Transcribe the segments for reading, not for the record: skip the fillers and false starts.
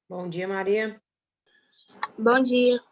Bom dia, Maria. Bom dia.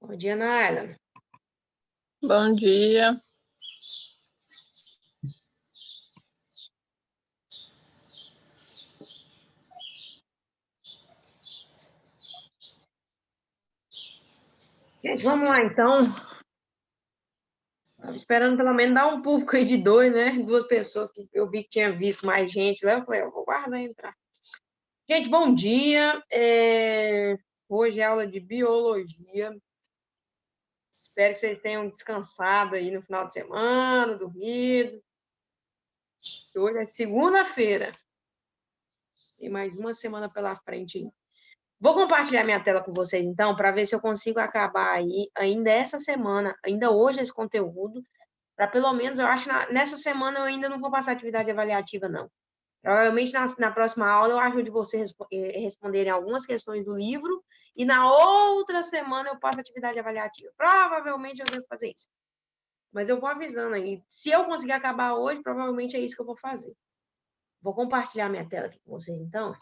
Bom dia, Naila. Bom dia. Gente, vamos lá, então. Estava esperando pelo menos dar um público aí de dois, né? Duas pessoas que eu vi que tinha visto mais gente lá. Eu falei, eu vou guardar e entrar. Gente, bom dia. Hoje é aula de biologia. Espero que vocês tenham descansado aí no final de semana, dormido. Hoje é segunda-feira. Tem mais uma semana pela frente aí. Vou compartilhar minha tela com vocês, então, para ver se eu consigo acabar aí ainda essa semana, ainda hoje, esse conteúdo, para pelo menos, eu acho que nessa semana eu ainda não vou passar atividade avaliativa, não. Provavelmente na próxima aula eu ajudo vocês responderem algumas questões do livro e na outra semana eu passo atividade avaliativa. Provavelmente eu devo fazer isso. Mas eu vou avisando aí. Se eu conseguir acabar hoje, provavelmente é isso que eu vou fazer. Vou compartilhar minha tela aqui com vocês, então.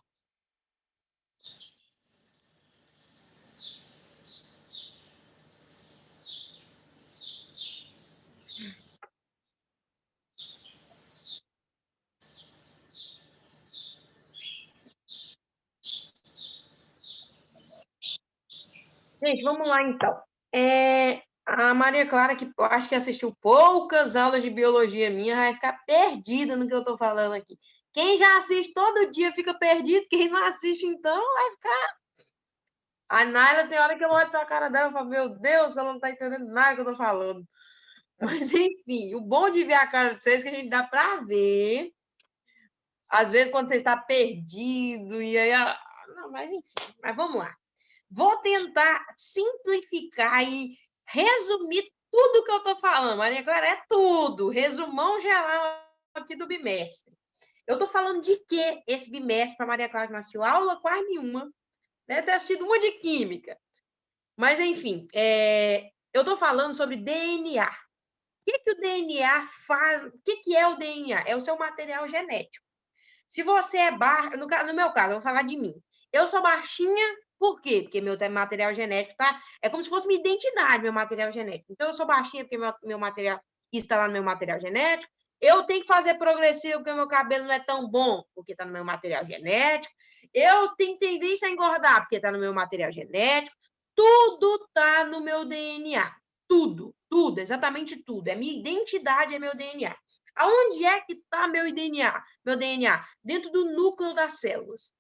Gente, vamos lá, então. A Maria Clara, que eu acho que assistiu poucas aulas de biologia minha, vai ficar perdida no que eu estou falando aqui. Quem já assiste todo dia fica perdido, quem não assiste, então, vai ficar... A Naila, tem hora que eu olho para a cara dela e falo, meu Deus, ela não está entendendo nada que eu estou falando. Mas, enfim, o bom de ver a cara de vocês é que a gente dá para ver. Às vezes, quando você está perdido, e aí... Não, mas enfim, mas vamos lá. Vou tentar simplificar e resumir tudo que eu estou falando. Maria Clara, é tudo. Resumão geral aqui do bimestre. Eu estou falando de quê esse bimestre para Maria Clara, que não assistiu aula quase nenhuma. Deve ter assistido uma de química. Mas, enfim, eu estou falando sobre DNA. O que o DNA faz? O que é o DNA? É o seu material genético. Se você é baixo, no meu caso, eu vou falar de mim. Eu sou baixinha, por quê? Porque meu material genético é como se fosse minha identidade, meu material genético. Então, eu sou baixinha porque meu material está lá no meu material genético. Eu tenho que fazer progressivo porque meu cabelo não é tão bom, porque está no meu material genético. Eu tenho tendência a engordar, porque está no meu material genético. Tudo está no meu DNA. Tudo, exatamente tudo. É minha identidade, é meu DNA. Aonde é que está meu DNA? Meu DNA? Dentro do núcleo das células.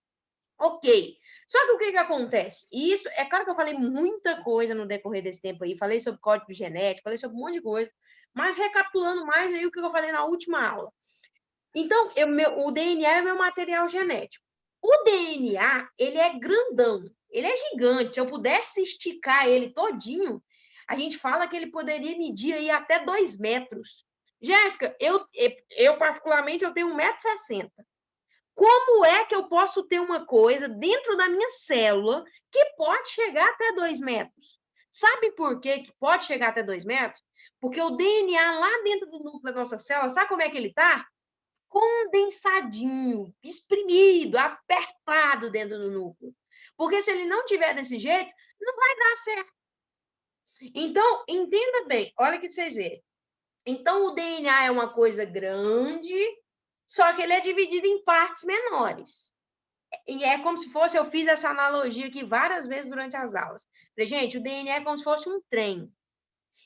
Ok. Só que o que acontece? Isso, é claro que eu falei muita coisa no decorrer desse tempo aí, falei sobre código genético, falei sobre um monte de coisa, mas recapitulando mais aí o que eu falei na última aula. Então, o DNA é meu material genético. O DNA, ele é grandão, ele é gigante. Se eu pudesse esticar ele todinho, a gente fala que ele poderia medir aí até 2 metros. Jéssica, eu particularmente, eu tenho 1,60 m. Como é que eu posso ter uma coisa dentro da minha célula que pode chegar até 2 metros? Sabe por quê que pode chegar até 2 metros? Porque o DNA lá dentro do núcleo da nossa célula, sabe como é que ele está? Condensadinho, espremido, apertado dentro do núcleo. Porque se ele não tiver desse jeito, não vai dar certo. Então, entenda bem, olha aqui para vocês verem. Então, o DNA é uma coisa grande, só que ele é dividido em partes menores. E é como se fosse, eu fiz essa analogia aqui várias vezes durante as aulas. Falei, gente, o DNA é como se fosse um trem.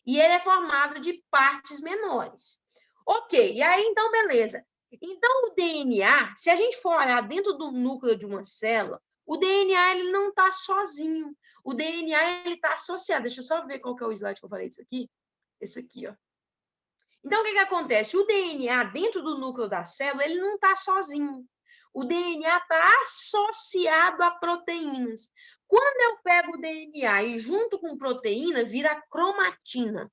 E ele é formado de partes menores. Ok, e aí então, beleza. Então, o DNA, se a gente for olhar dentro do núcleo de uma célula, o DNA ele não está sozinho. O DNA ele está associado. Deixa eu só ver qual que é o slide que eu falei disso aqui. Esse aqui, ó. Então, o que acontece? O DNA dentro do núcleo da célula, ele não está sozinho. O DNA está associado a proteínas. Quando eu pego o DNA e junto com proteína, vira cromatina.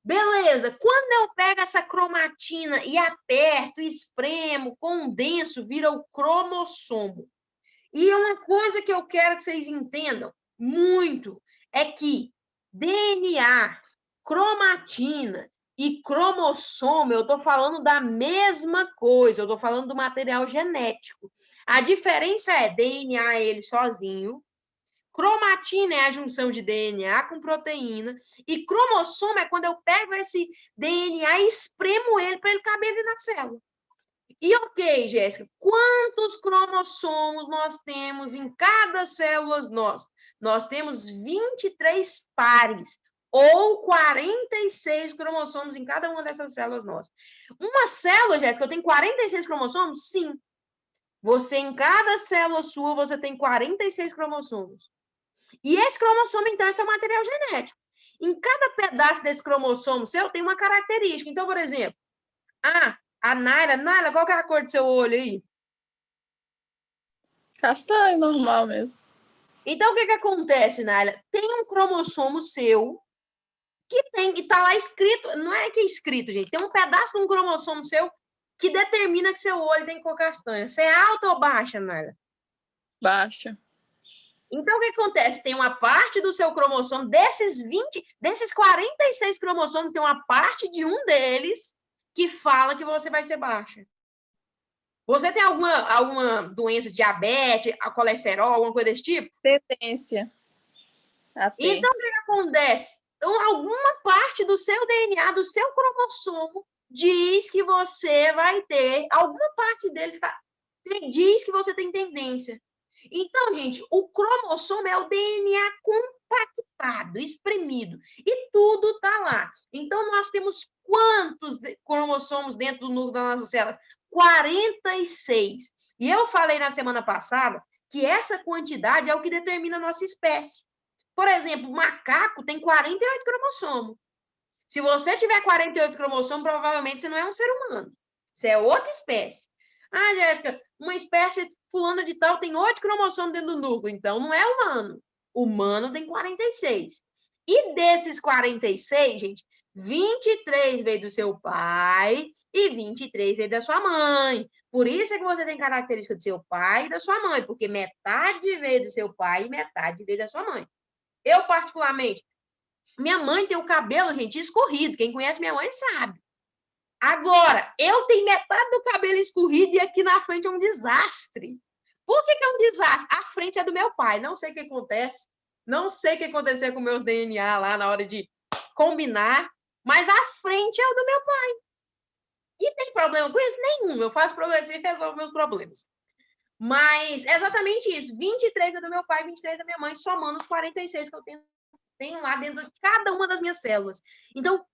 Beleza, quando eu pego essa cromatina e aperto, espremo, condenso, vira o cromossomo. E uma coisa que eu quero que vocês entendam muito é que DNA, cromatina e cromossomo, eu estou falando da mesma coisa, eu estou falando do material genético. A diferença é DNA ele sozinho, cromatina é a junção de DNA com proteína, e cromossomo é quando eu pego esse DNA e espremo ele para ele caber ali na célula. E ok, Jéssica, quantos cromossomos nós temos em cada célula nossa? Nós temos 23 pares, ou 46 cromossomos em cada uma dessas células nossas. Uma célula, Jéssica, eu tenho 46 cromossomos? Sim. Você, em cada célula sua, você tem 46 cromossomos. E esse cromossomo, então, esse é o material genético. Em cada pedaço desse cromossomo seu tem uma característica. Então, por exemplo, a Naila, qual que é a cor do seu olho aí? Castanho, normal mesmo. Então, o que acontece, Naila? Tem um cromossomo seu que está lá escrito, não é que é escrito, gente, tem um pedaço de um cromossomo seu que determina que seu olho tem cor castanha. Você é alta ou baixa, Naila? Baixa. Então, o que acontece? Tem uma parte do seu cromossomo, desses 46 cromossomos, tem uma parte de um deles que fala que você vai ser baixa. Você tem alguma doença, diabetes, colesterol, alguma coisa desse tipo? Tendência a ter. Então, o que acontece? Então, alguma parte do seu DNA, do seu cromossomo, diz que você vai ter, alguma parte dele diz que você tem tendência. Então, gente, o cromossomo é o DNA compactado, espremido, e tudo está lá. Então, nós temos quantos cromossomos dentro do núcleo das nossas células? 46. E eu falei na semana passada que essa quantidade é o que determina a nossa espécie. Por exemplo, o macaco tem 48 cromossomos. Se você tiver 48 cromossomos, provavelmente você não é um ser humano. Você é outra espécie. Ah, Jéssica, uma espécie fulana de tal tem 8 cromossomos dentro do núcleo, então não é humano. Humano tem 46. E desses 46, gente, 23 veio do seu pai e 23 veio da sua mãe. Por isso é que você tem característica do seu pai e da sua mãe, porque metade veio do seu pai e metade veio da sua mãe. Eu, particularmente, minha mãe tem o cabelo, gente, escorrido. Quem conhece minha mãe sabe. Agora, eu tenho metade do cabelo escorrido e aqui na frente é um desastre. Por que é um desastre? A frente é do meu pai. Não sei o que acontece. Não sei o que aconteceu com meus DNA lá na hora de combinar. Mas a frente é o do meu pai. E tem problema com isso? Nenhum. Eu faço progressivo e resolvo meus problemas. Mas é exatamente isso. 23 é do meu pai, 23 é da minha mãe, somando os 46 que eu tenho lá dentro de cada uma das minhas células. Então,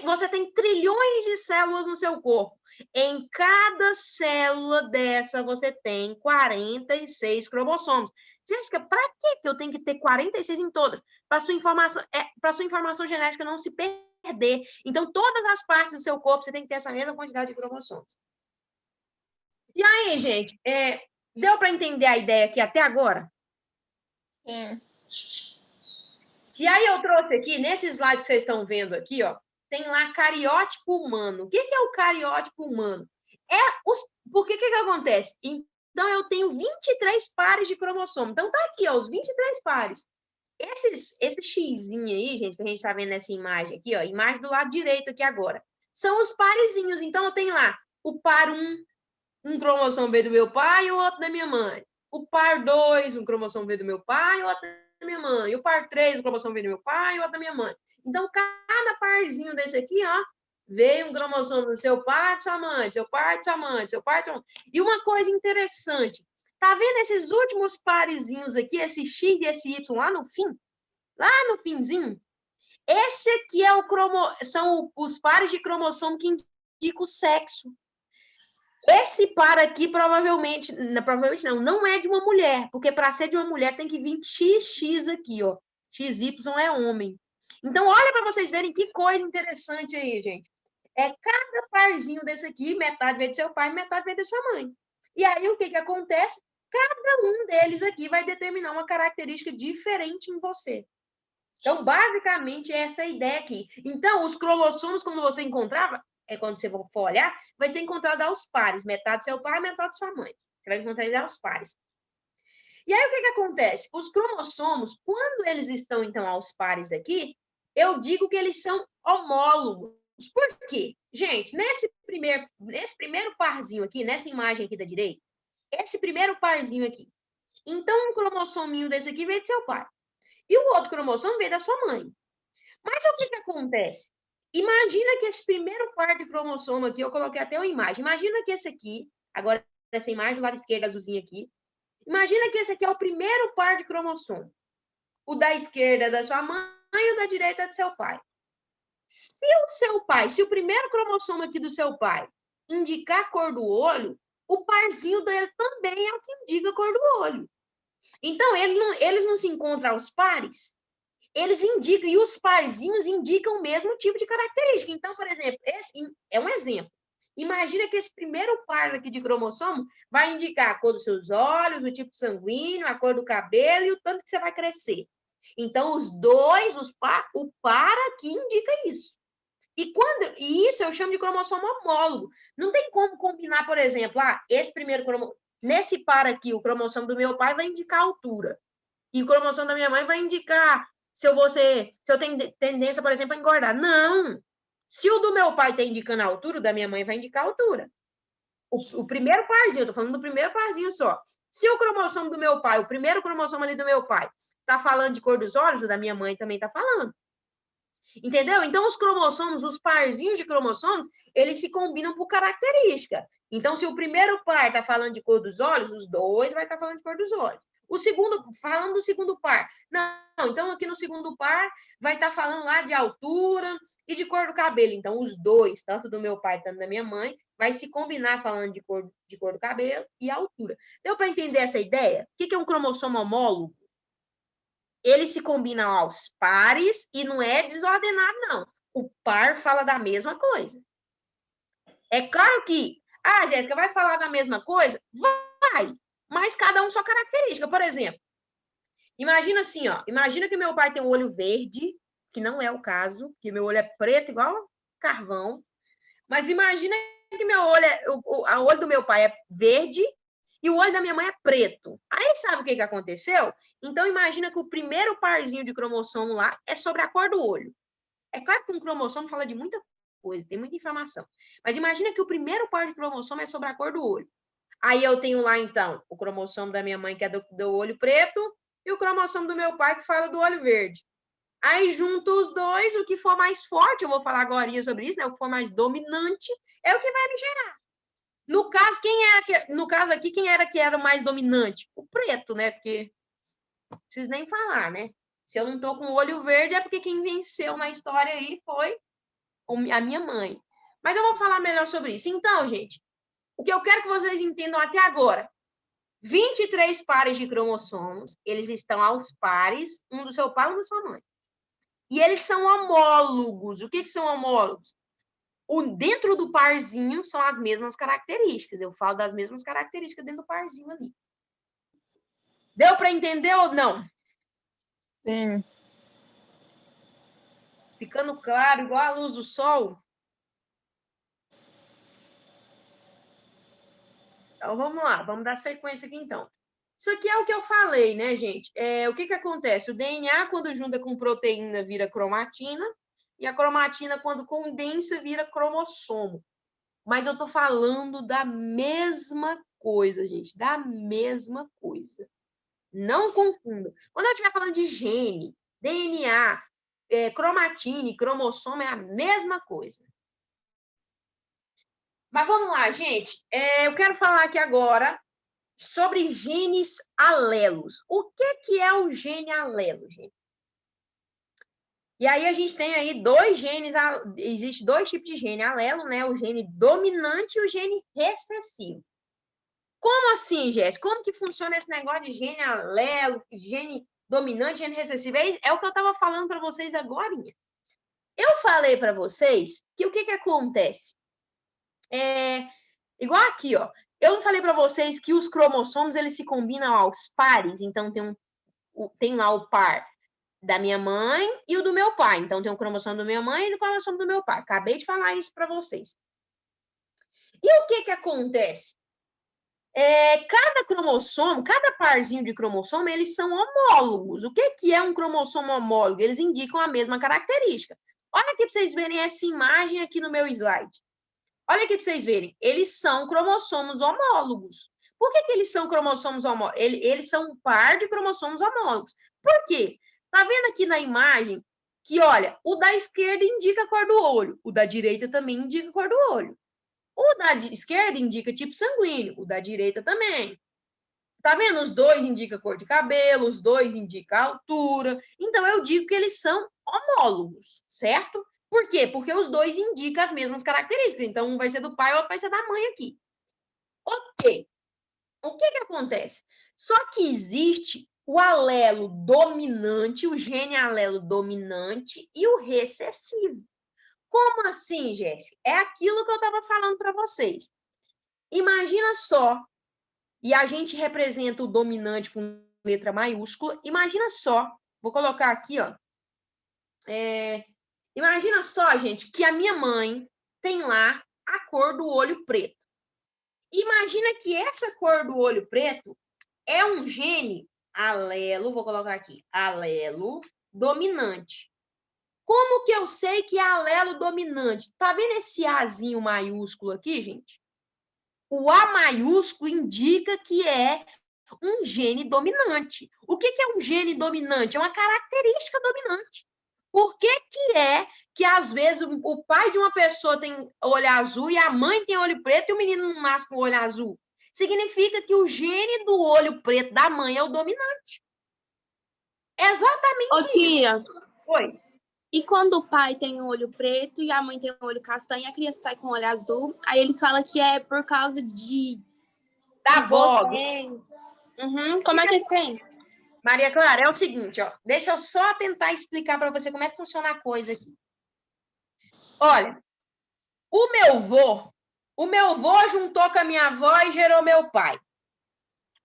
Você tem trilhões de células no seu corpo. Em cada célula dessa, você tem 46 cromossomos. Jéssica, para que eu tenho que ter 46 em todas? Para sua informação genética não se perder. Então, todas as partes do seu corpo, você tem que ter essa mesma quantidade de cromossomos. E aí, gente, deu para entender a ideia aqui até agora? Sim. E aí eu trouxe aqui, nesse slide que vocês estão vendo aqui, ó, tem lá cariótipo humano. O que é o cariótipo humano? Por que acontece? Então, eu tenho 23 pares de cromossomo. Então, tá aqui, ó, os 23 pares. Esse xizinho aí, gente, que a gente tá vendo nessa imagem aqui, ó, imagem do lado direito aqui agora, são os parezinhos. Então, eu tenho lá o par 1, um cromossomo veio do meu pai e o outro da minha mãe. O par 2, um cromossomo veio do meu pai e o outro da minha mãe. E o par 3, um cromossomo veio do meu pai e o outro da minha mãe. Então, cada parzinho desse aqui, ó, veio um cromossomo do seu pai, de sua mãe, seu pai, de sua mãe, seu pai, de sua mãe. E uma coisa interessante, tá vendo esses últimos parezinhos aqui, esse X e esse Y lá no fim? Lá no finzinho? Esse aqui são os pares de cromossomo que indicam o sexo. Esse par aqui provavelmente não é de uma mulher, porque para ser de uma mulher tem que vir XX aqui, ó. XY é homem. Então, olha para vocês verem que coisa interessante aí, gente. Cada parzinho desse aqui, metade veio do seu pai, metade veio da sua mãe. E aí, o que acontece? Cada um deles aqui vai determinar uma característica diferente em você. Então, basicamente, essa é a ideia aqui. Então, os cromossomos, como você encontrava, quando você for olhar, vai ser encontrado aos pares. Metade do seu pai, metade da sua mãe. Você vai encontrar eles aos pares. E aí, o que acontece? Os cromossomos, quando eles estão, então, aos pares aqui, eu digo que eles são homólogos. Por quê? Gente, nesse primeiro parzinho aqui, nessa imagem aqui da direita, esse primeiro parzinho aqui. Então, um cromossominho desse aqui veio do seu pai. E o outro cromossomo veio da sua mãe. Mas o que acontece? Imagina que esse primeiro par de cromossomo aqui, eu coloquei até uma imagem. Imagina que esse aqui, agora essa imagem do lado esquerdo, azulzinho aqui. Imagina que esse aqui é o primeiro par de cromossomo. O da esquerda é da sua mãe e o da direita é do seu pai. Se o primeiro cromossomo aqui do seu pai indicar a cor do olho, o parzinho dele também é o que indica a cor do olho. Então, eles não se encontram aos pares, eles indicam, e os parzinhos indicam o mesmo tipo de característica. Então, por exemplo, esse é um exemplo. Imagina que esse primeiro par aqui de cromossomo vai indicar a cor dos seus olhos, o tipo sanguíneo, a cor do cabelo e o tanto que você vai crescer. Então, o par aqui indica isso. E isso eu chamo de cromossomo homólogo. Não tem como combinar, por exemplo, esse primeiro cromossomo, nesse par aqui, o cromossomo do meu pai vai indicar a altura. E o cromossomo da minha mãe vai indicar se eu tenho tendência, por exemplo, a engordar. Não! Se o do meu pai está indicando a altura, o da minha mãe vai indicar a altura. O primeiro parzinho, eu estou falando do primeiro parzinho só. Se o cromossomo do meu pai, o primeiro cromossomo ali do meu pai, está falando de cor dos olhos, o da minha mãe também está falando. Entendeu? Então, os cromossomos, os parzinhos de cromossomos, eles se combinam por característica. Então, se o primeiro par está falando de cor dos olhos, os dois vai estar falando de cor dos olhos. Falando do segundo par. Não, então aqui no segundo par vai estar falando lá de altura e de cor do cabelo. Então, os dois, tanto do meu pai quanto da minha mãe, vai se combinar falando de cor do cabelo e altura. Deu para entender essa ideia? O que é um cromossomo homólogo? Ele se combina aos pares e não é desordenado, não. O par fala da mesma coisa. É claro que, Jéssica, vai falar da mesma coisa? Vai, mas cada um sua característica. Por exemplo, imagina assim, ó. Imagina que meu pai tem um olho verde, que não é o caso, que meu olho é preto igual carvão. Mas imagina que o olho do meu pai é verde e o olho da minha mãe é preto. Aí sabe o que aconteceu? Então, imagina que o primeiro parzinho de cromossomo lá é sobre a cor do olho. É claro que um cromossomo fala de muita coisa, tem muita informação. Mas imagina que o primeiro par de cromossomo é sobre a cor do olho. Aí eu tenho lá, então, o cromossomo da minha mãe, que é do olho preto, e o cromossomo do meu pai, que fala do olho verde. Aí, junto os dois, o que for mais forte, eu vou falar agora sobre isso, né? O que for mais dominante é o que vai me gerar. No caso aqui, quem era que era o mais dominante? O preto, né? Porque não preciso nem falar, né? Se eu não tô com o olho verde, é porque quem venceu na história aí foi a minha mãe. Mas eu vou falar melhor sobre isso. Então, gente, o que eu quero que vocês entendam até agora, 23 pares de cromossomos, eles estão aos pares, um do seu pai e um da sua mãe. E eles são homólogos. O que são homólogos? Dentro do parzinho são as mesmas características. Eu falo das mesmas características dentro do parzinho ali. Deu para entender ou não? Sim. Ficando claro, igual a luz do sol? Então, vamos lá. Vamos dar sequência aqui, então. Isso aqui é o que eu falei, né, gente? O que acontece? O DNA, quando junta com proteína, vira cromatina. E a cromatina, quando condensa, vira cromossomo. Mas eu tô falando da mesma coisa, gente. Da mesma coisa. Não confunda. Quando eu estiver falando de gene, DNA, cromatina e cromossomo, é a mesma coisa. Mas vamos lá, gente. Eu quero falar aqui agora sobre genes alelos. O que é o gene alelo, gente? E aí a gente tem aí dois genes, existe dois tipos de gene alelo, né? O gene dominante e o gene recessivo. Como assim, Jéssica? Como que funciona esse negócio de gene alelo, gene dominante, gene recessivo? É o que eu estava falando para vocês agora. Eu falei para vocês que o que acontece? Igual aqui, ó. Eu não falei para vocês que os cromossomos eles se combinam aos pares. Então tem lá o par da minha mãe e o do meu pai. Então tem o cromossomo da minha mãe e o cromossomo do meu pai. Acabei de falar isso para vocês. E o que acontece? Cada cromossomo, cada parzinho de cromossomo, eles são homólogos. O que é um cromossomo homólogo? Eles indicam a mesma característica. Olha aqui para vocês verem essa imagem aqui no meu slide. Olha aqui para vocês verem. Eles são cromossomos homólogos. Por que eles são cromossomos homólogos? Eles são um par de cromossomos homólogos. Por quê? Tá vendo aqui na imagem que, olha, o da esquerda indica a cor do olho, o da direita também indica a cor do olho. O da esquerda indica tipo sanguíneo, o da direita também. Tá vendo? Os dois indicam cor de cabelo, os dois indicam altura. Então, eu digo que eles são homólogos, certo? Por quê? Porque os dois indicam as mesmas características. Então, um vai ser do pai, o outro vai ser da mãe aqui. Ok. O que acontece? Só que existe o alelo dominante, o gene alelo dominante e o recessivo. Como assim, Jéssica? É aquilo que eu estava falando para vocês. Imagina só, e a gente representa o dominante com letra maiúscula. Imagina só, vou colocar aqui, ó. Imagina só, gente, que a minha mãe tem lá a cor do olho preto. Imagina que essa cor do olho preto é um gene alelo, vou colocar aqui, alelo dominante. Como que eu sei que é alelo dominante? Tá vendo esse Azinho maiúsculo aqui, gente? O A maiúsculo indica que é um gene dominante. O que é um gene dominante? É uma característica dominante. Por que que às vezes o pai de uma pessoa tem olho azul e a mãe tem olho preto e o menino não nasce com olho azul? Significa que o gene do olho preto da mãe é o dominante. Exatamente. Ô, tia. Isso. Oi. E quando o pai tem o olho preto e a mãe tem o olho castanho, a criança sai com o olho azul, aí eles falam que é por causa da avó. Como é que é isso? Maria Clara, é o seguinte, ó. Deixa eu só tentar explicar para você como é que funciona a coisa aqui. Olha, o meu avô juntou com a minha avó e gerou meu pai.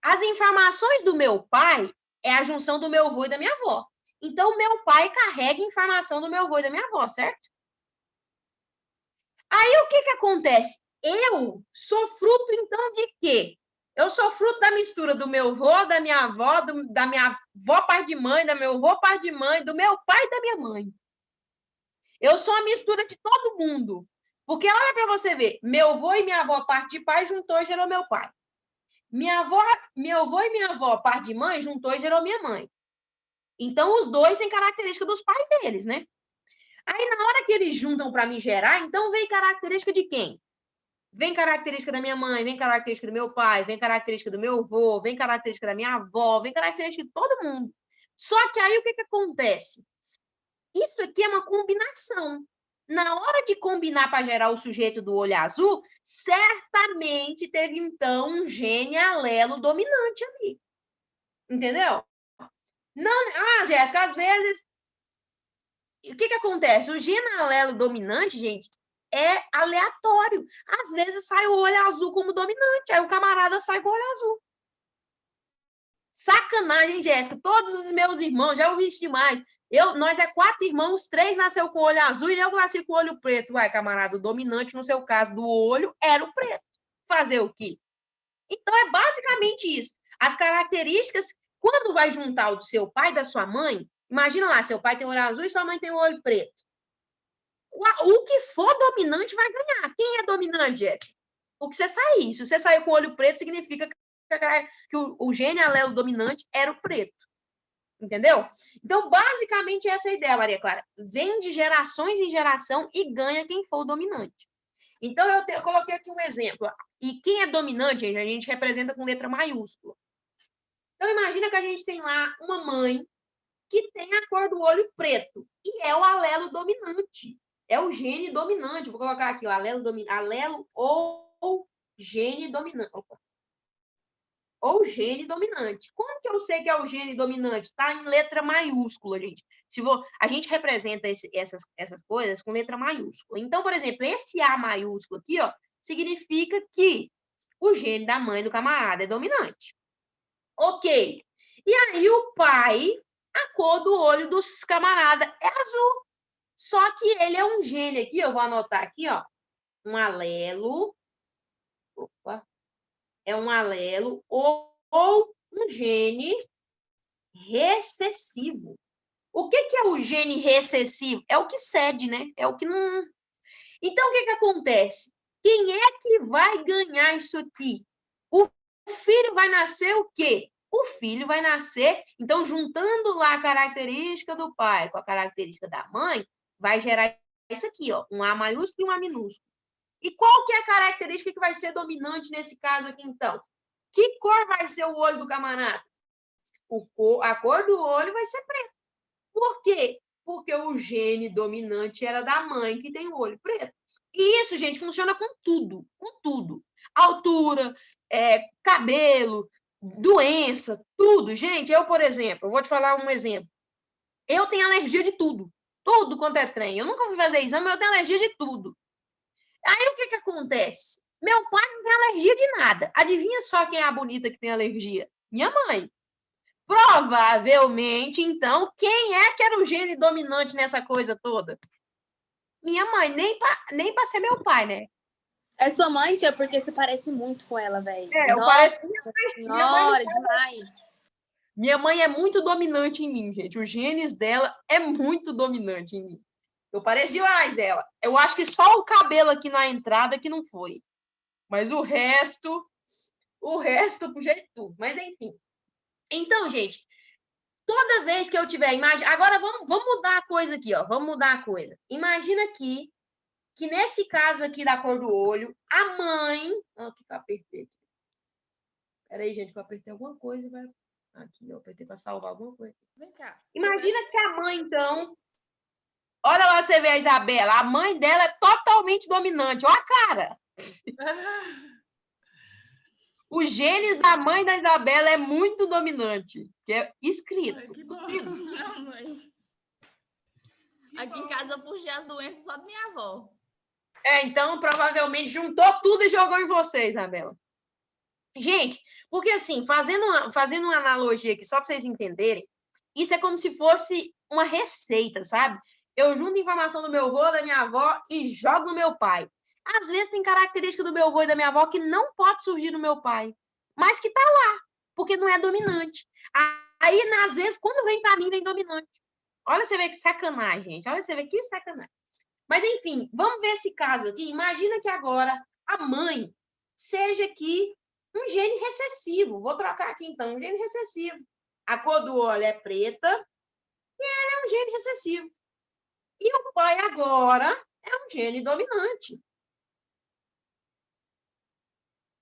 As informações do meu pai é a junção do meu avô e da minha avó. Então, meu pai carrega informação do meu avô e da minha avó, certo? Aí, o que acontece? Eu sou fruto, então, de quê? Eu sou fruto da mistura do meu avô, da minha avó, da minha avó pai de mãe, da meu avô pai de mãe, do meu pai e da minha mãe. Eu sou a mistura de todo mundo. Porque olha para você ver, meu avô e minha avó parte de pai juntou e gerou meu pai. Meu avô e minha avó parte de mãe juntou e gerou minha mãe. Então, os dois têm característica dos pais deles, né? Aí, na hora que eles juntam para me gerar, então vem característica de quem? Vem característica da minha mãe, vem característica do meu pai, vem característica do meu avô, vem característica da minha avó, vem característica de todo mundo. Só que aí, o que acontece? Isso aqui é uma combinação. Na hora de combinar para gerar o sujeito do olho azul, certamente teve, então, um gene alelo dominante ali. Entendeu? Não, Jéssica, às vezes... O que acontece? O gene alelo dominante, gente, é aleatório. Às vezes sai o olho azul como dominante, aí o camarada sai com o olho azul. Sacanagem, Jéssica. Todos os meus irmãos, já ouvi isso demais. Nós é 4 irmãos, 3 nasceu com o olho azul e eu nasci com o olho preto. Uai, camarada, o dominante, no seu caso, do olho, era o preto. Fazer o quê? Então, é basicamente isso. As características, quando vai juntar o do seu pai e da sua mãe, imagina lá, seu pai tem o olho azul e sua mãe tem o olho preto. O que for dominante vai ganhar. Quem é dominante, Jéssica? O que você sair. Se você sair com o olho preto, significa que o gene alelo dominante era o preto. Entendeu? Então, basicamente, essa é a ideia, Maria Clara. Vem de gerações em geração e ganha quem for o dominante. Então, eu coloquei aqui um exemplo. E quem é dominante, a gente representa com letra maiúscula. Então, imagina que a gente tem lá uma mãe que tem a cor do olho preto. E é o alelo dominante. É o gene dominante. Vou colocar aqui, o alelo ou gene dominante. Opa. Ou gene dominante. Como que eu sei que é o gene dominante? Está em letra maiúscula, gente. A gente representa essas coisas com letra maiúscula. Então, por exemplo, esse A maiúsculo aqui, ó, significa que o gene da mãe do camarada é dominante. Ok. E aí o pai, a cor do olho dos camaradas é azul. Só que ele é um gene aqui, eu vou anotar aqui, ó, um alelo. Opa. É um alelo ou um gene recessivo. O que é o gene recessivo? É o que cede, né? É o que não... Então, o que acontece? Quem é que vai ganhar isso aqui? O filho vai nascer o quê? O filho vai nascer... Então, juntando lá a característica do pai com a característica da mãe, vai gerar isso aqui, ó, um A maiúsculo e um A minúsculo. E qual que é a característica que vai ser dominante nesse caso aqui, então? Que cor vai ser o olho do camarada? A cor do olho vai ser preto. Por quê? Porque o gene dominante era da mãe que tem o olho preto. E isso, gente, funciona com tudo. Com tudo. Altura, cabelo, doença, tudo. Gente, eu, por exemplo, eu vou te falar um exemplo. Eu tenho alergia de tudo. Tudo quanto é trem. Eu nunca fui fazer exame, mas eu tenho alergia de tudo. Aí, o que acontece? Meu pai não tem alergia de nada. Adivinha só quem é a bonita que tem alergia? Minha mãe. Provavelmente, então, quem é que era o gene dominante nessa coisa toda? Minha mãe, nem para ser meu pai, né? É sua mãe, tia, porque você parece muito com ela, velho. Eu pareço com minha mãe. Demais. Minha mãe é muito dominante em mim, gente. Os genes dela é muito dominante em mim. Eu pareço demais ela. Eu acho que só o cabelo aqui na entrada que não foi. Mas o resto, pro jeito tudo. Mas, enfim. Então, gente, toda vez que eu tiver imagem... Agora, vamos mudar a coisa aqui, ó. Vamos mudar a coisa. Imagina aqui que nesse caso aqui da cor do olho, a mãe... O que eu apertei aqui? Peraí, gente, que eu apertei alguma coisa. Vai... Aqui, eu apertei para salvar alguma coisa. Vem cá. Imagina que a mãe, então... Olha lá, você vê a Isabela. A mãe dela é totalmente dominante. Olha a cara. Os genes da mãe da Isabela é muito dominante. Que é escrito. Ai, que bom. Escrito. Não, mãe. Aqui em casa eu puxei as doenças só da minha avó. Então, provavelmente, juntou tudo e jogou em você, Isabela. Gente, porque assim, fazendo uma analogia aqui, só para vocês entenderem, isso é como se fosse uma receita, sabe? Eu junto informação do meu avô, da minha avó e jogo no meu pai. Às vezes tem característica do meu avô e da minha avó que não pode surgir no meu pai, mas que tá lá, porque não é dominante. Aí, às vezes, quando vem para mim, vem dominante. Olha, você vê que sacanagem, gente. Olha, você vê que sacanagem. Mas, enfim, vamos ver esse caso aqui. Imagina que agora a mãe seja aqui um gene recessivo. Vou trocar aqui, então, um gene recessivo. A cor do olho é preta e ela é um gene recessivo. E o pai agora é um gene dominante.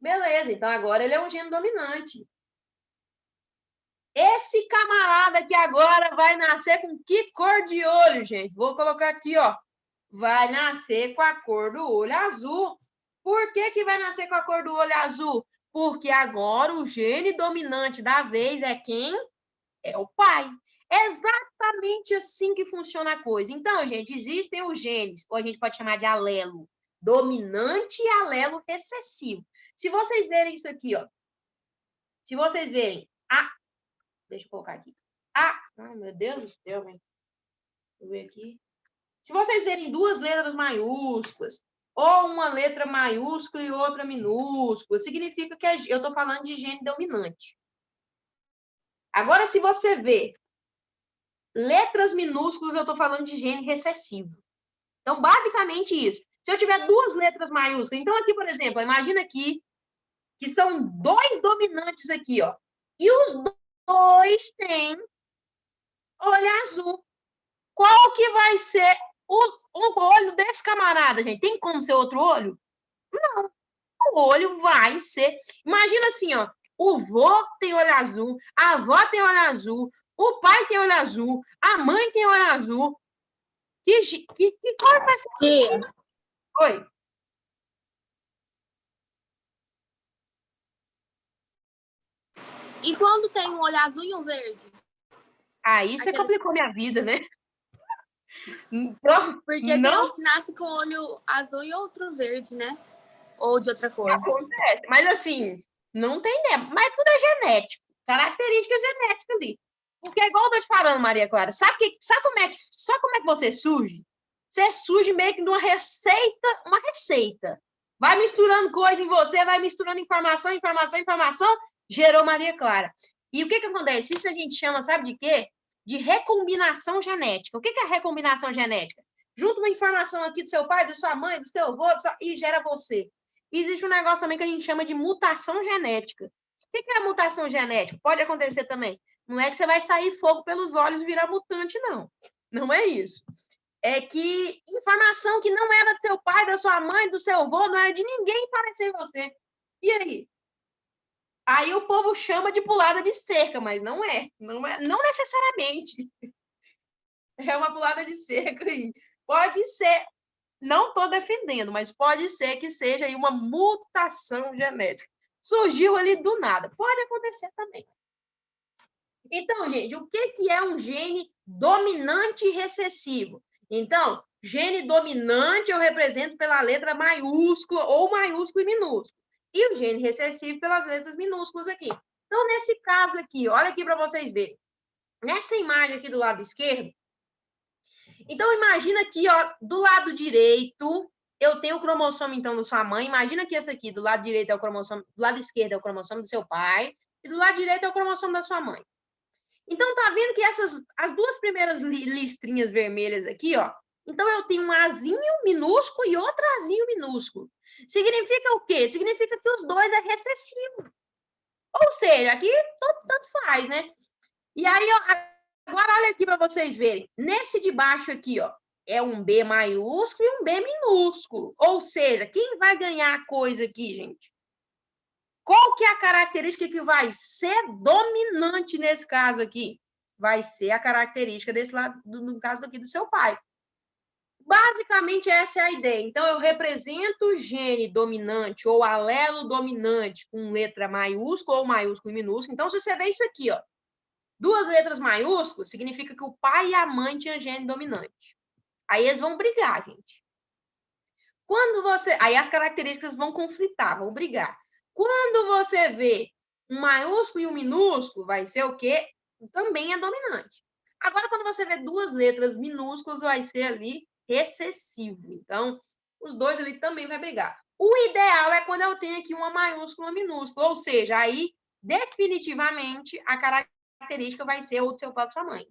Beleza, então agora ele é um gene dominante. Esse camarada aqui agora vai nascer com que cor de olho, gente? Vou colocar aqui, ó. vai nascer com a cor do olho azul. Por que que vai nascer com a cor do olho azul? Porque agora o gene dominante da vez é quem? É o pai. É exatamente assim que funciona a coisa. Então, gente, existem os genes, ou a gente pode chamar de alelo dominante e alelo recessivo. Se vocês verem isso aqui, ó. Se vocês verem deixa eu colocar aqui. Ai, meu Deus do céu, velho. Deixa eu ver aqui. Se vocês verem duas letras maiúsculas, ou uma letra maiúscula e outra minúscula, significa que eu estou falando de gene dominante. Agora, se você vê letras minúsculas, eu estou falando de gene recessivo. Então, basicamente isso. Se eu tiver duas letras maiúsculas, então aqui, por exemplo, imagina aqui que são dois dominantes aqui, ó. E os dois têm olho azul. Qual que vai ser o olho desse camarada, gente? Tem como ser outro olho? Não. O olho vai ser... Imagina assim, ó. O vô tem olho azul, a avó tem olho azul, o pai tem olho azul, a mãe tem olho azul. Que cor vai ser? Oi. E quando tem um olho azul e um verde? Aí você complicou minha vida, né? Porque tem uns que nascem com olho azul e outro verde, né? Ou de outra cor. Acontece. Mas assim, não tem ideia. Mas tudo é genético. Característica genética ali. Porque é igual eu tô te falando, Maria Clara. Sabe como é que você surge? Você surge meio que de uma receita. Vai misturando coisa em você, vai misturando informação, gerou Maria Clara. E o que acontece? Isso a gente chama, sabe de quê? De recombinação genética. O que é recombinação genética? Junta uma informação aqui do seu pai, da sua mãe, do seu avô, e gera você. E existe um negócio também que a gente chama de mutação genética. O que é a mutação genética? Pode acontecer também. Não é que você vai sair fogo pelos olhos e virar mutante, não. Não é isso. É que informação que não era do seu pai, da sua mãe, do seu avô, não era de ninguém parecer você. E aí? Aí o povo chama de pulada de cerca, mas não é. Não necessariamente. É uma pulada de cerca aí. Pode ser, não estou defendendo, mas pode ser que seja aí uma mutação genética. Surgiu ali do nada. Pode acontecer também. Então, gente, o que é um gene dominante e recessivo? Então, gene dominante eu represento pela letra maiúscula ou maiúsculo e minúsculo. E o gene recessivo pelas letras minúsculas aqui. Então, nesse caso aqui, olha aqui para vocês verem. Nessa imagem aqui do lado esquerdo, então imagina aqui, ó, do lado direito, eu tenho o cromossomo, então, da sua mãe. Imagina que esse aqui, do lado direito é o cromossomo, do lado esquerdo é o cromossomo do seu pai, e do lado direito é o cromossomo da sua mãe. Então, tá vendo que as duas primeiras listrinhas vermelhas aqui, ó, então eu tenho um azinho minúsculo e outro azinho minúsculo. Significa o quê? Significa que os dois é recessivo. Ou seja, aqui tanto faz, né? E aí, ó, agora olha aqui para vocês verem. Nesse de baixo aqui, ó, é um B maiúsculo e um B minúsculo. Ou seja, quem vai ganhar a coisa aqui, gente? Qual que é a característica que vai ser dominante nesse caso aqui? Vai ser a característica desse lado, no caso aqui do seu pai. Basicamente, essa é a ideia. Então, eu represento o gene dominante ou alelo dominante com letra maiúscula ou maiúsculo e minúsculo. Então, se você vê isso aqui, ó, duas letras maiúsculas, significa que o pai e a mãe tinham gene dominante. Aí eles vão brigar, gente. Aí as características vão conflitar, vão brigar. Quando você vê um maiúsculo e um minúsculo, vai ser o quê? Também é dominante. Agora, quando você vê duas letras minúsculas, vai ser ali recessivo. Então, os dois ali também vai brigar. O ideal é quando eu tenho aqui uma maiúscula e uma minúscula, ou seja, aí, definitivamente, a característica vai ser o do seu pai ou da sua mãe.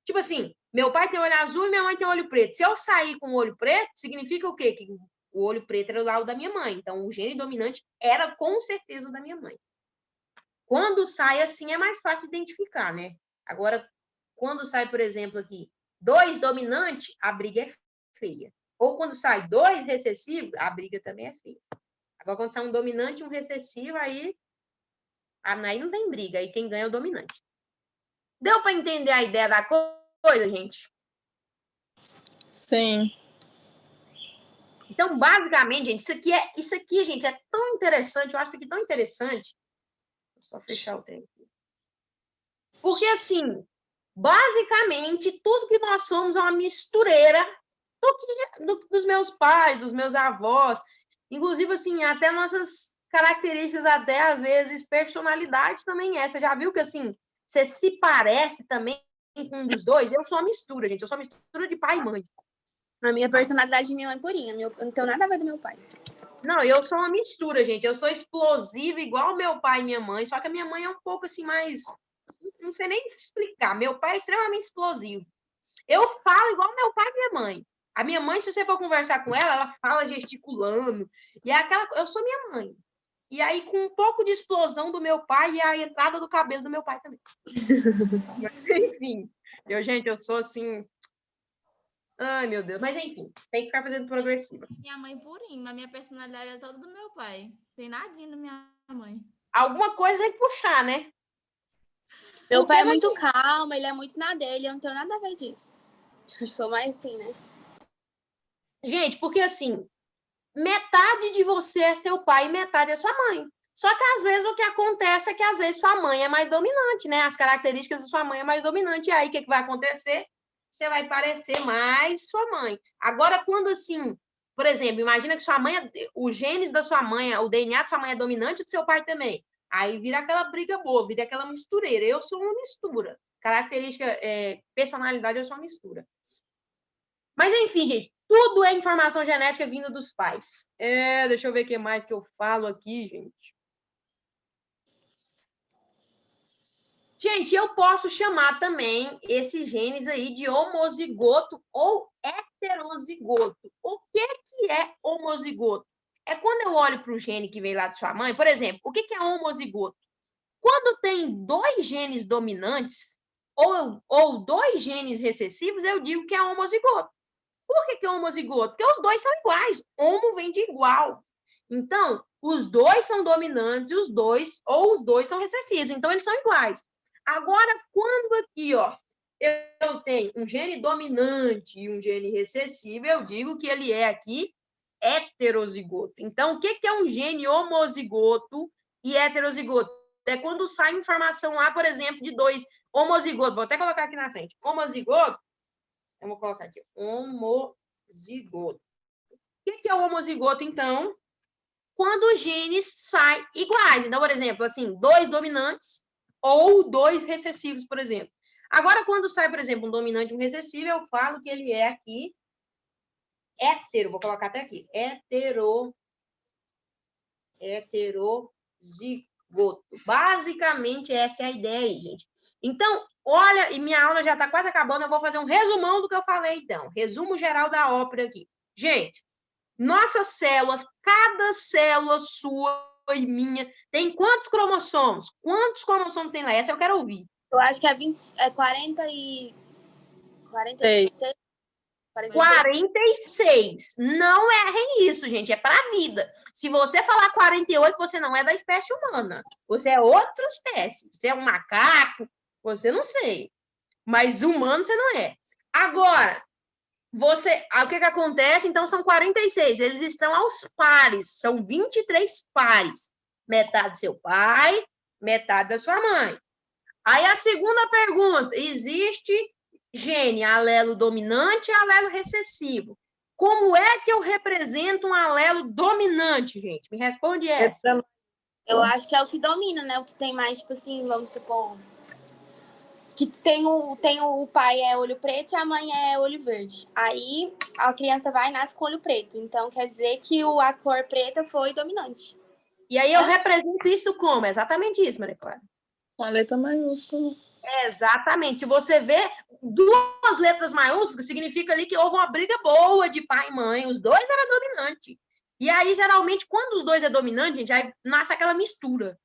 Tipo assim, meu pai tem olho azul e minha mãe tem olho preto. Se eu sair com o olho preto, significa o quê? Que o olho preto era o lado da minha mãe. Então, o gene dominante era com certeza o da minha mãe. Quando sai assim, é mais fácil de identificar, né? Agora, quando sai, por exemplo, aqui, 2 dominante, a briga é feia. Ou quando sai 2 recessivos, a briga também é feia. Agora, quando sai um dominante e um recessivo, aí não tem briga. Aí quem ganha é o dominante. Deu para entender a ideia da coisa, gente? Sim. Então, basicamente, gente, isso aqui, gente, é tão interessante, eu acho isso aqui tão interessante. Vou só fechar o tempo. Porque, assim, basicamente, tudo que nós somos é uma mistureira dos meus pais, dos meus avós. Inclusive, assim, até nossas características, até, às vezes, personalidade também é. Você já viu que, assim, você se parece também com um dos dois? Eu sou uma mistura, gente. Eu sou uma mistura de pai e mãe. A minha personalidade de minha mãe é purinha. Eu não tenho nada a ver do meu pai. Não, eu sou uma mistura, gente. Eu sou explosiva igual meu pai e minha mãe, só que a minha mãe é um pouco assim mais. Não sei nem explicar. Meu pai é extremamente explosivo. Eu falo igual meu pai e minha mãe. A minha mãe, se você for conversar com ela, ela fala gesticulando. E é aquela. Eu sou minha mãe. E aí, com um pouco de explosão do meu pai e a entrada do cabelo do meu pai também. Mas, enfim, gente, eu sou assim. Ai, meu Deus. Mas enfim, tem que ficar fazendo progressiva. Minha mãe purinha, mas minha personalidade é toda do meu pai. Tem nadinha da minha mãe. Alguma coisa vai puxar, né? Meu pai é muito calmo, ele é muito na dele, eu não tenho nada a ver disso. Eu sou mais assim, né? Gente, porque assim, metade de você é seu pai e metade é sua mãe. Só que às vezes o que acontece é que às vezes sua mãe é mais dominante, né? As características da sua mãe é mais dominante. E aí o que vai acontecer? Você vai parecer mais sua mãe. Agora, quando assim, por exemplo, imagina que sua mãe, os genes da sua mãe, o DNA da sua mãe é dominante e do seu pai também. Aí vira aquela briga boa, vira aquela mistureira. Eu sou uma mistura. Característica, personalidade, eu sou uma mistura. Mas, enfim, gente, tudo é informação genética vinda dos pais. Deixa eu ver o que mais que eu falo aqui, gente. Gente, eu posso chamar também esses genes aí de homozigoto ou heterozigoto. O que é homozigoto? É quando eu olho para o gene que veio lá de sua mãe, por exemplo, o que é homozigoto? Quando tem dois genes dominantes ou dois genes recessivos, eu digo que é homozigoto. Por que é homozigoto? Porque os dois são iguais. Homo vem de igual. Então, os dois são dominantes e os dois são recessivos. Então, eles são iguais. Agora, quando aqui, ó, eu tenho um gene dominante e um gene recessivo, eu digo que ele é aqui heterozigoto. Então, o que é um gene homozigoto e heterozigoto? É quando sai informação lá, por exemplo, de dois homozigotos. Vou até colocar aqui na frente. Homozigoto. Eu vou colocar aqui, homozigoto. O que é o homozigoto, então? Quando os genes saem iguais. Então, por exemplo, assim, dois dominantes ou dois recessivos, por exemplo. Agora, quando sai, por exemplo, um dominante e um recessivo, eu falo que ele é aqui hétero. Vou colocar até aqui. Heterozigoto. Basicamente, essa é a ideia aí, gente. Então, olha, e minha aula já está quase acabando, eu vou fazer um resumão do que eu falei, então. Resumo geral da ópera aqui. Gente, nossas células, cada célula sua e minha, tem quantos cromossomos? Quantos cromossomos tem lá? Essa eu quero ouvir. Eu acho que é 46. 46. Não errem isso, gente. É para a vida. Se você falar 48, você não é da espécie humana. Você é outra espécie. Você é um macaco, você não sei. Mas humano você não é. Agora, o que acontece? Então, são 46. Eles estão aos pares. São 23 pares. Metade do seu pai, metade da sua mãe. Aí, a segunda pergunta. Existe gene alelo dominante e alelo recessivo. Como é que eu represento um alelo dominante, gente? Me responde essa. Eu acho que é o que domina, né? O que tem mais, tipo assim, vamos supor... Que tem o pai é olho preto e a mãe é olho verde. Aí a criança vai e nasce com olho preto. Então quer dizer que a cor preta foi dominante. E aí eu represento isso como? Exatamente isso, Maria Clara. Com a letra maiúscula. Exatamente. Se você vê duas letras maiúsculas, significa ali que houve uma briga boa de pai e mãe. Os dois eram dominantes. E aí, geralmente, quando os dois é dominante, gente, aí nasce aquela mistura.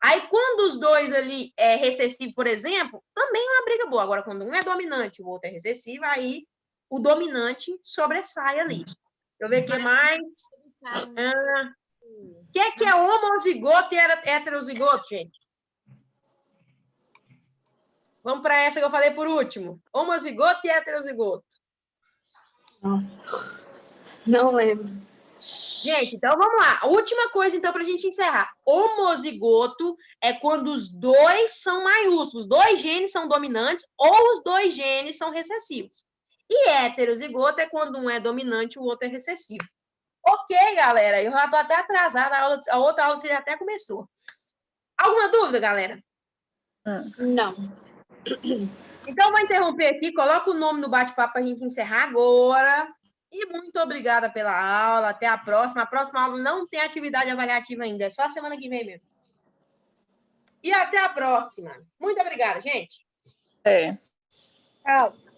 Aí, quando os dois ali é recessivo, por exemplo, também é uma briga boa. Agora, quando um é dominante e o outro é recessivo, aí o dominante sobressai ali. Deixa eu ver o que mais. O que é homozigoto e heterozigoto, gente? Vamos para essa que eu falei por último. Homozigoto e heterozigoto. Nossa. Não lembro. Gente, então vamos lá. Última coisa, então, para a gente encerrar. Homozigoto é quando os dois são maiúsculos, os dois genes são dominantes ou os dois genes são recessivos. E heterozigoto é quando um é dominante e o outro é recessivo. Ok, galera, eu já estou até atrasada, a outra aula já até começou. Alguma dúvida, galera? Não. Então, vou interromper aqui, coloca o nome no bate-papo para a gente encerrar agora. E muito obrigada pela aula. Até a próxima. A próxima aula não tem atividade avaliativa ainda, é só a semana que vem mesmo. E até a próxima. Muito obrigada, gente. É. Tchau.